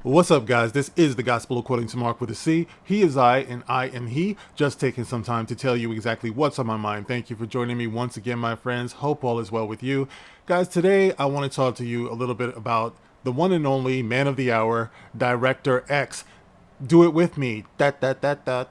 What's up, guys? This is the Gospel According to Mark with a C. He is I, and I am he. Just taking some time to tell you exactly what's on my mind. Thank you for joining me once again, my friends. Hope all is well with you. Guys, today I want to talk to you a little bit about the one and only man of the hour, Director X. Do it with me. That's going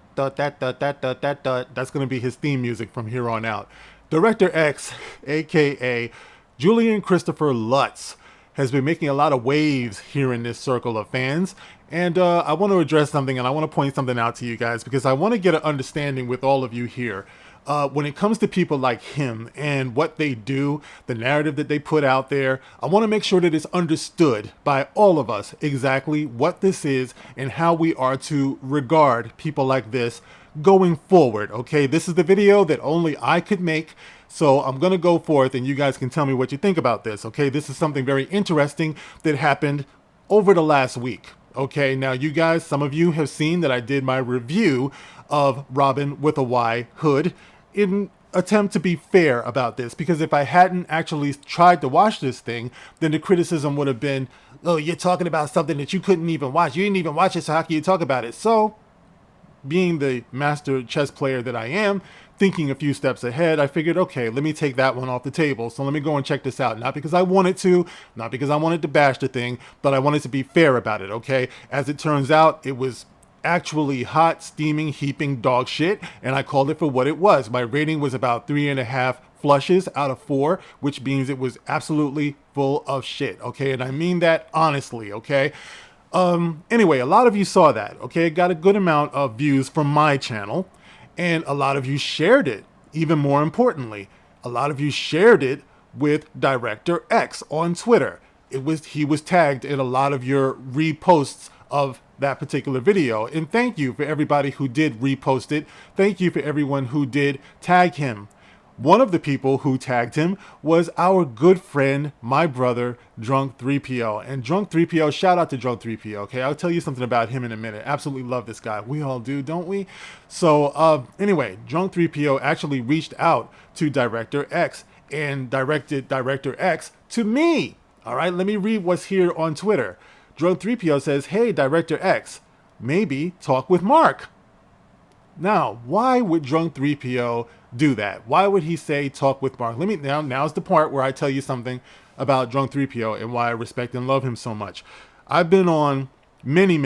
to be his theme music from here on out. Director X, aka Julian Christopher Lutz, has been making a lot of waves here in this circle of fans. And I want to address something, and I want to point something out to you guys because I want to get an understanding with all of you here. When it comes to people like him and what they do, the narrative that they put out there, I want to make sure that it's understood by all of us exactly what this is and how we are to regard people like this going forward. Okay, this is the video that only I could make. So I'm going to go forth and you guys can tell me what you think about this. Okay, this is something very interesting that happened over the last week. Okay, now you guys, some of you have seen that I did my review of Robyn with a Y hood in attempt to be fair about this, because if I hadn't actually tried to watch this thing, then the criticism would have been, oh, you're talking about something that you couldn't even watch. You didn't even watch it, so how can you talk about it? So being the master chess player that I am, thinking a few steps ahead, I figured, okay, let me take that one off the table. So let me go and check this out. Not because I wanted to, not because I wanted to bash the thing, but I wanted to be fair about it, okay? As it turns out, it was actually hot, steaming, heaping dog shit, and I called it for what it was. My rating was about 3.5 flushes out of 4, which means it was absolutely full of shit, okay? And I mean that honestly, okay? Anyway, a lot of you saw that, okay? It got a good amount of views from my channel, and a lot of you shared it. Even more importantly, a lot of you shared it with Director X on Twitter. He was tagged in a lot of your reposts of that particular video. And thank you for everybody who did repost it. Thank you for everyone who did tag him. One of the people who tagged him was our good friend, my brother, Drunk 3PO. And Drunk 3PO, shout out to Drunk 3PO, okay? I'll tell you something about him in a minute. Absolutely love this guy. We all do, don't we? So anyway, Drunk 3PO actually reached out to Director X and directed Director X to me. All right, let me read what's here on Twitter. Drunk 3PO says, hey, Director X, maybe talk with Mark. Now, why would Drunk 3PO do that? Why would he say talk with Mark? Now's the part where I tell you something about Drunk 3PO and why I respect and love him so much. I've been on many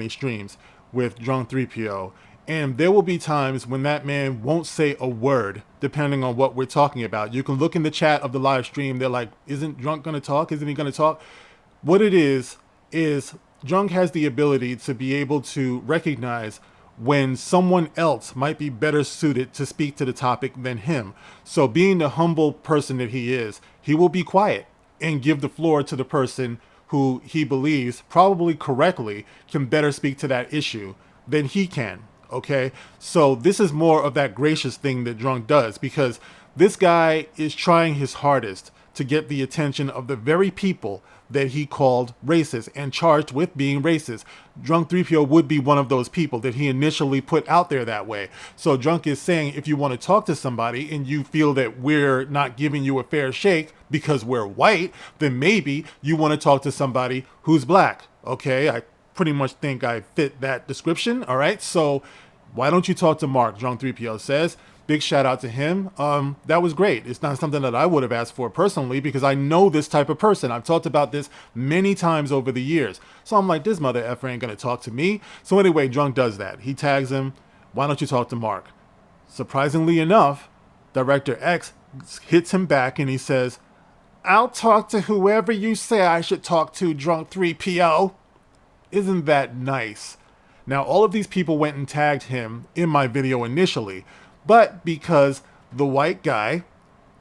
streams with Drunk 3PO, and there will be times when that man won't say a word depending on what we're talking about. You can look in the chat of the live stream. They're like, isn't Drunk going to talk? Isn't he going to talk? What it is Drunk has the ability to be able to recognize when someone else might be better suited to speak to the topic than him. So being the humble person that he is, he will be quiet and give the floor to the person who he believes, probably correctly, can better speak to that issue than he can, okay? So this is more of that gracious thing that Drunk does, because this guy is trying his hardest to get the attention of the very people that he called racist and charged with being racist. Drunk 3PO would be one of those people that he initially put out there that way. So Drunk is saying, if you want to talk to somebody and you feel that we're not giving you a fair shake because we're white, then maybe you want to talk to somebody who's black. Okay, I pretty much think I fit that description. All right, so why don't you talk to Mark? Drunk 3PO says. Big shout out to him. That was great. It's not something that I would have asked for personally because I know this type of person. I've talked about this many times over the years. So I'm like, this mother effer ain't gonna talk to me. So anyway, Drunk does that. He tags him. Why don't you talk to Mark? Surprisingly enough, Director X hits him back and he says, I'll talk to whoever you say I should talk to, Drunk 3PO. Isn't that nice? Now, all of these people went and tagged him in my video initially, but because the white guy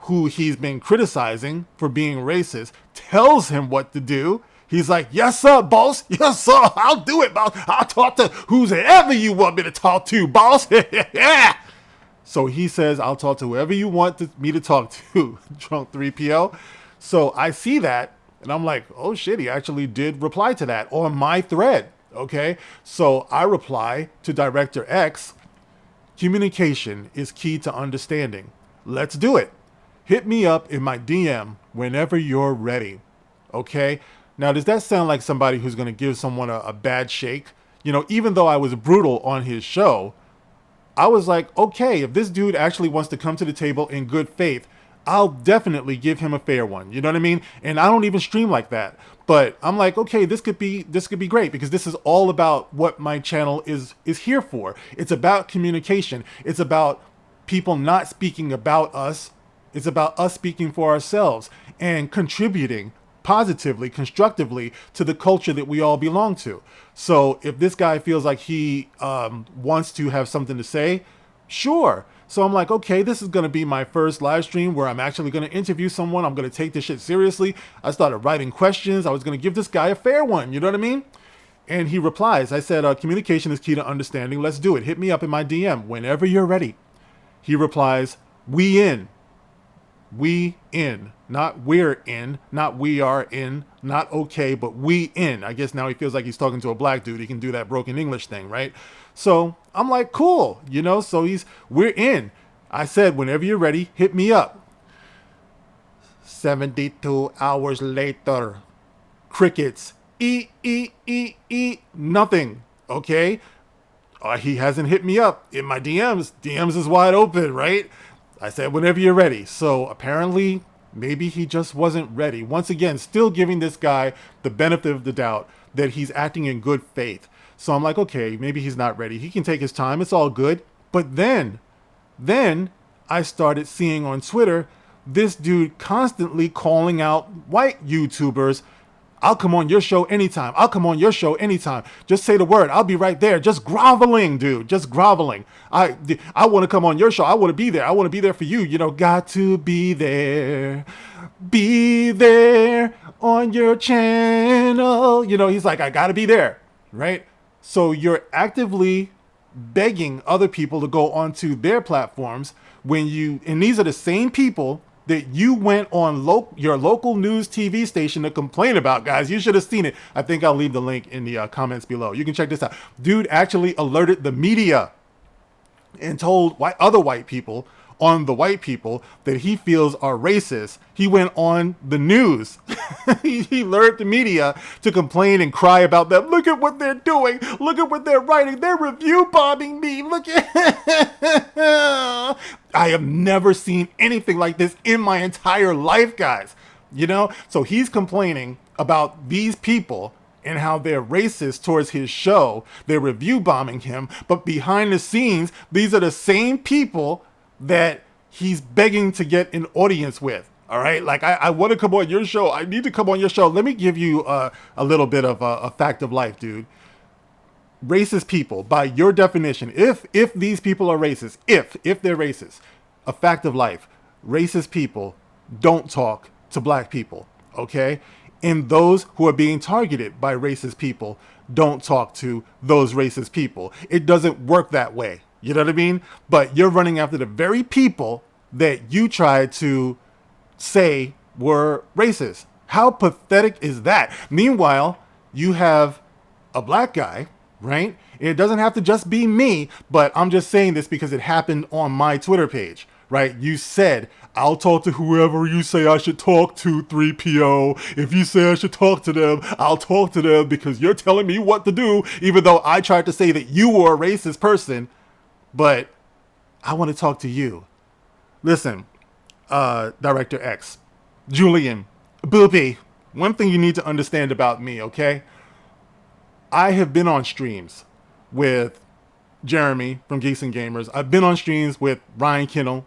who he's been criticizing for being racist tells him what to do, he's like, yes, sir, boss. Yes, sir. I'll do it, boss. I'll talk to whoever you want me to talk to, boss. Yeah. So he says, I'll talk to whoever you want me to talk to, Drunk 3PO. So I see that, and I'm like, oh, shit, he actually did reply to that on my thread, okay? So I reply to Director X, communication is key to understanding. Let's do it. Hit me up in my DM whenever you're ready. Okay? Now, does that sound like somebody who's going to give someone a bad shake? You know, even though I was brutal on his show, I was like, okay, if this dude actually wants to come to the table in good faith, I'll definitely give him a fair one. You know what I mean? And I don't even stream like that. But I'm like, okay, this could be great, because this is all about what my channel is here for. It's about communication. It's about people not speaking about us. It's about us speaking for ourselves and contributing positively, constructively to the culture that we all belong to. So if this guy feels like he wants to have something to say, sure. So I'm like, okay, this is going to be my first live stream where I'm actually going to interview someone. I'm going to take this shit seriously. I started writing questions. I was going to give this guy a fair one. You know what I mean? And he replies, I said, communication is key to understanding. Let's do it. Hit me up in my DM whenever you're ready. He replies, we in. We in. Not we're in. Not we are in. Not okay, but we in. I guess now he feels like he's talking to a black dude. He can do that broken English thing, right? So I'm like, cool, you know, so we're in. I said, whenever you're ready, hit me up. 72 hours later, crickets, nothing, okay? He hasn't hit me up in my DMs. DMs is wide open, right? I said, whenever you're ready. So apparently, maybe he just wasn't ready. Once again, still giving this guy the benefit of the doubt that he's acting in good faith. So I'm like, okay, maybe he's not ready. He can take his time. It's all good. But then I started seeing on Twitter this dude constantly calling out white YouTubers. I'll come on your show anytime. I'll come on your show anytime. Just say the word. I'll be right there. Just groveling, dude. Just groveling. I want to come on your show. I want to be there. I want to be there for you. You know, got to be there. Be there on your channel. You know, he's like, I got to be there, right? So you're actively begging other people to go onto their platforms and these are the same people that you went on your local news TV station to complain about, guys. You should have seen it. I think I'll leave the link in the comments below. You can check this out. Dude actually alerted the media and told other white people on the white people that he feels are racist. He went on the news. he lured the media to complain and cry about them. Look at what they're doing. Look at what they're writing. They're review bombing me. Look at I have never seen anything like this in my entire life, guys. You know? So he's complaining about these people and how they're racist towards his show. They're review bombing him. But behind the scenes, these are the same people that he's begging to get an audience with. All right. Like, I want to come on your show. I need to come on your show. Let me give you a little bit of a fact of life, dude. Racist people, by your definition, if these people are racist, if they're racist, a fact of life, racist people don't talk to black people. Okay. And those who are being targeted by racist people don't talk to those racist people. It doesn't work that way. You know what I mean? But you're running after the very people that you tried to say were racist. How pathetic is that? Meanwhile, you have a black guy, right? It doesn't have to just be me, but I'm just saying this because it happened on my Twitter page, right? You said, I'll talk to whoever you say I should talk to, 3PO. If you say I should talk to them, I'll talk to them because you're telling me what to do, even though I tried to say that you were a racist person. But I want to talk to you. Listen, Director X, Julian, Boopy, one thing you need to understand about me, okay? I have been on streams with Jeremy from Geeks and Gamers. I've been on streams with Ryan Kinnell,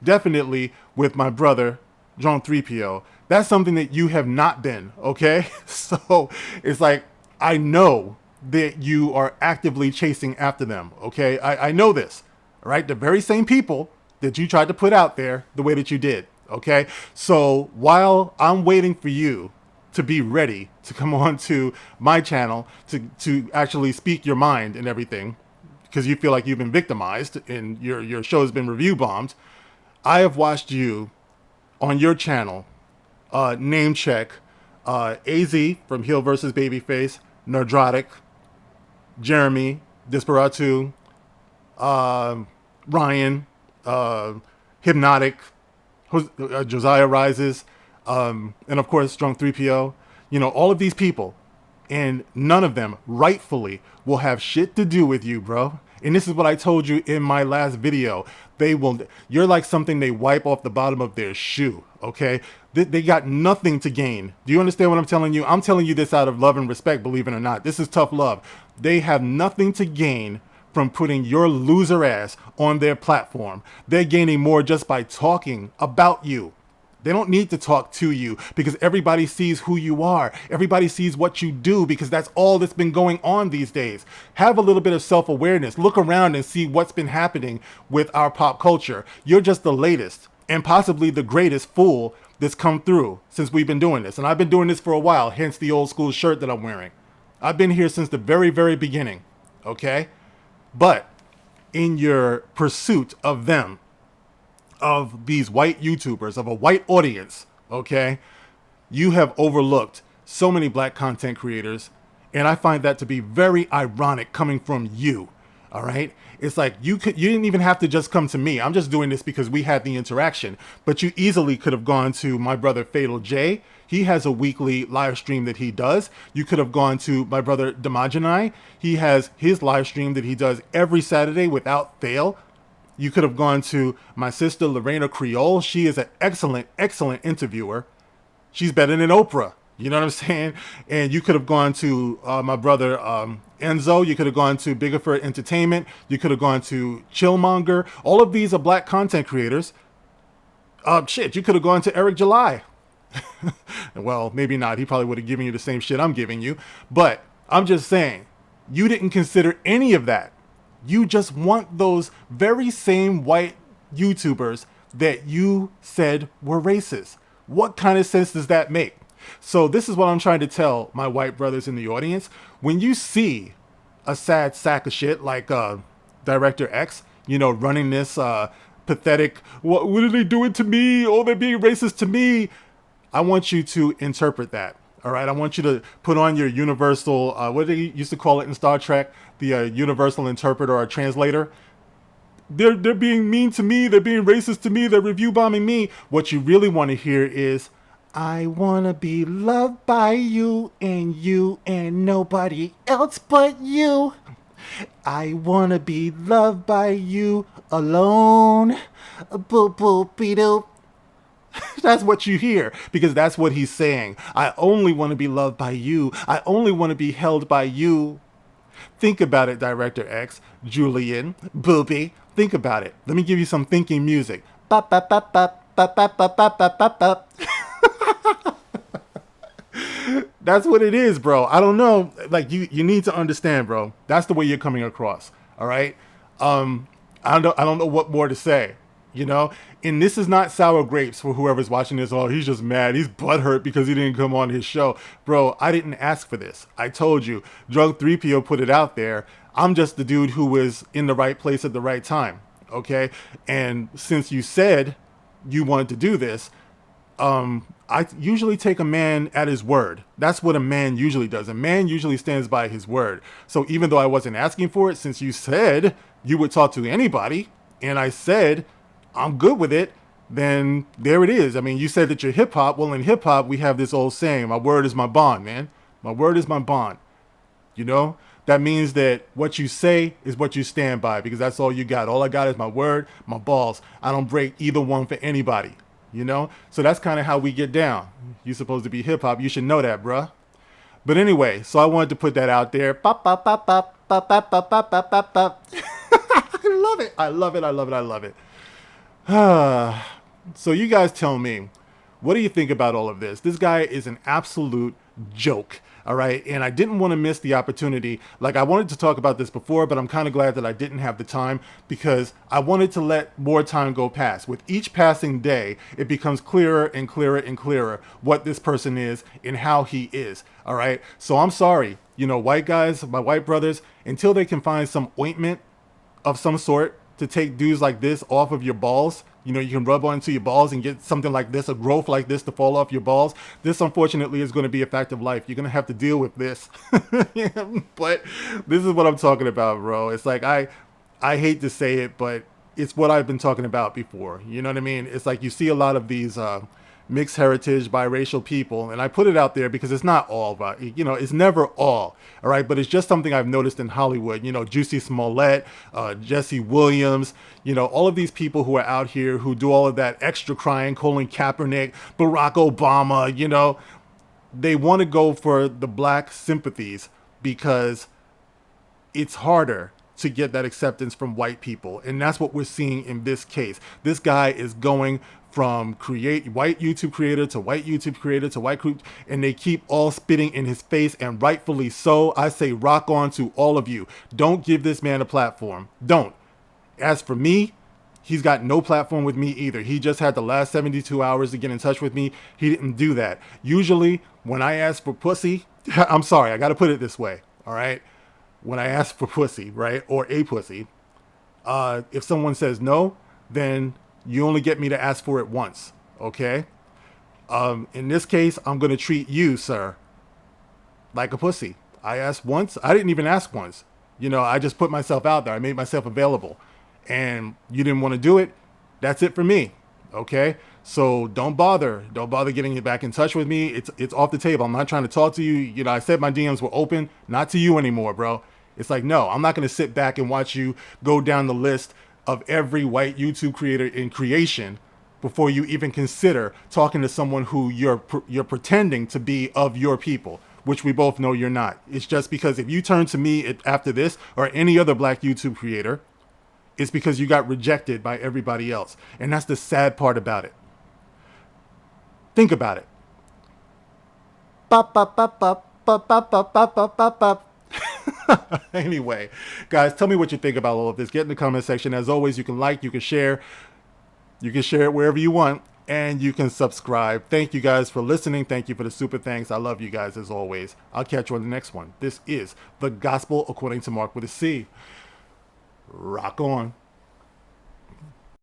definitely with my brother, John 3PO. That's something that you have not been, okay? So it's like, I know that you are actively chasing after them, okay? I know this, all right? The very same people that you tried to put out there the way that you did, okay? So while I'm waiting for you to be ready to come on to my channel to actually speak your mind and everything, because you feel like you've been victimized and your show has been review bombed, I have watched you on your channel name check AZ from Heel vs. Babyface, Nerdrotic, Jeremy, Disparatu, Ryan, Hypnotic, Josiah Rises, and of course Strong 3PO. You know, all of these people, and none of them rightfully will have shit to do with you, bro. And this is what I told you in my last video. You're like something they wipe off the bottom of their shoe, okay? They got nothing to gain. Do you understand what I'm telling you? I'm telling you this out of love and respect, believe it or not. This is tough love. They have nothing to gain from putting your loser ass on their platform. They're gaining more just by talking about you. They don't need to talk to you because everybody sees who you are. Everybody sees what you do because that's all that's been going on these days. Have a little bit of self-awareness. Look around and see what's been happening with our pop culture. You're just the latest and possibly the greatest fool that's come through since we've been doing this. And I've been doing this for a while, hence the old school shirt that I'm wearing. I've been here since the very, very beginning, okay? But in your pursuit of them, of these white YouTubers, of a white audience, okay, you have overlooked so many black content creators, and I find that to be very ironic coming from you, all right? It's like you didn't even have to just come to me. I'm just doing this because we had the interaction, but you easily could have gone to my brother Fatal J. He has a weekly live stream that he does. You could have gone to my brother Damajanai. He has his live stream that he does every Saturday without fail. You could have gone to my sister, Lorena Creole. She is an excellent, excellent interviewer. She's better than Oprah. You know what I'm saying? And you could have gone to my brother Enzo. You could have gone to Biggerford Entertainment. You could have gone to Chillmonger. All of these are black content creators. You could have gone to Eric July. Well, maybe not. He probably would have given you the same shit I'm giving you. But I'm just saying, you didn't consider any of that. You just want those very same white YouTubers that you said were racist. What kind of sense does that make? So this is what I'm trying to tell my white brothers in the audience. When you see a sad sack of shit like Director X, you know, running this pathetic, what are they doing to me? Oh, they're being racist to me. I want you to interpret that. All right, I want you to put on your universal, what they used to call it in Star Trek, the universal interpreter or translator. They're being mean to me. They're being racist to me. They're review bombing me. What you really want to hear is, I want to be loved by you and nobody else but you. I want to be loved by you alone. Boop, boop, beep, doop. That's what you hear, because that's what he's saying. I only want to be loved by you. I only want to be held by you. Think about it, Director X, Julian, Boopy. Think about it. Let me give you some thinking music. Bop, bop, bop, bop, bop, bop, bop, bop, bop, bop, bop. That's what it is, bro. I don't know. Like, you need to understand, bro. That's the way you're coming across. All right. I don't know what more to say. You know, and this is not sour grapes for whoever's watching this. Oh, he's just mad. He's butthurt because he didn't come on his show. Bro, I didn't ask for this. I told you. Drug 3PO put it out there. I'm just the dude who was in the right place at the right time. Okay. And since you said you wanted to do this, I usually take a man at his word. That's what a man usually does. A man usually stands by his word. So even though I wasn't asking for it, since you said you would talk to anybody, and I said, I'm good with it, then there it is. I mean, you said that you're hip hop. Well, in hip hop, we have this old saying, my word is my bond, man. My word is my bond. You know, that means that what you say is what you stand by, because that's all you got. All I got is my word, my balls. I don't break either one for anybody, you know? So that's kind of how we get down. You're supposed to be hip hop. You should know that, bruh. But anyway, so I wanted to put that out there. Pop, pop, pop, pop, pop, pop, pop, pop, pop, pop, pop. I love it. I love it. I love it. I love it. So you guys tell me, what do you think about all of this? This guy is an absolute joke. All right. And I didn't want to miss the opportunity. Like, I wanted to talk about this before, but I'm kind of glad that I didn't have the time, because I wanted to let more time go past. With each passing day, it becomes clearer and clearer and clearer what this person is and how he is. All right. So I'm sorry, you know, white guys, my white brothers, until they can find some ointment of some sort to take dudes like this off of your balls. You know, you can rub onto your balls and get something like this, a growth like this to fall off your balls. This, unfortunately, is going to be a fact of life. You're going to have to deal with this. But this is what I'm talking about, bro. It's like, I hate to say it, but it's what I've been talking about before. You know what I mean? It's like you see a lot of these mixed heritage, biracial people. And I put it out there because it's not all, but it's never all right, but it's just something I've noticed in Hollywood. Juicy Smollett, Jesse Williams, all of these people who are out here who do all of that extra crying, Colin Kaepernick, Barack Obama, they want to go for the black sympathies because it's harder to get that acceptance from white people. And that's what we're seeing in this case. This guy is going from white YouTube creator to white YouTube creator to white group, and they keep all spitting in his face, and rightfully so. I say rock on to all of you. Don't give this man a platform. Don't. As for me, he's got no platform with me either. He just had the last 72 hours to get in touch with me. He didn't do that. Usually when I ask for pussy, I'm sorry, I got to put it this way. All right. When I ask for pussy, right, or a pussy, if someone says no, then you only get me to ask for it once, okay? In this case, I'm going to treat you, sir, like a pussy. I asked once. I didn't even ask once. I just put myself out there. I made myself available. And you didn't want to do it. That's it for me, okay? So don't bother. Don't bother getting back in touch with me. It's off the table. I'm not trying to talk to you. I said my DMs were open. Not to you anymore, bro. It's like, no, I'm not going to sit back and watch you go down the list of every white YouTube creator in creation before you even consider talking to someone who you're pretending to be of your people, which we both know you're not. It's just because if you turn to me after this or any other black YouTube creator, it's because you got rejected by everybody else. And that's the sad part about it. Think about it. Bop, bop, bop, bop, bop, bop, bop, bop, bop, bop, bop. Anyway, guys, tell me what you think about all of this. Get in the comment section. As always, you can like, you can share it wherever you want, and you can subscribe. Thank you guys for listening. Thank you for the super thanks. I love you guys as always. I'll catch you on the next one. This is The Gospel According to Mark with a C. Rock on.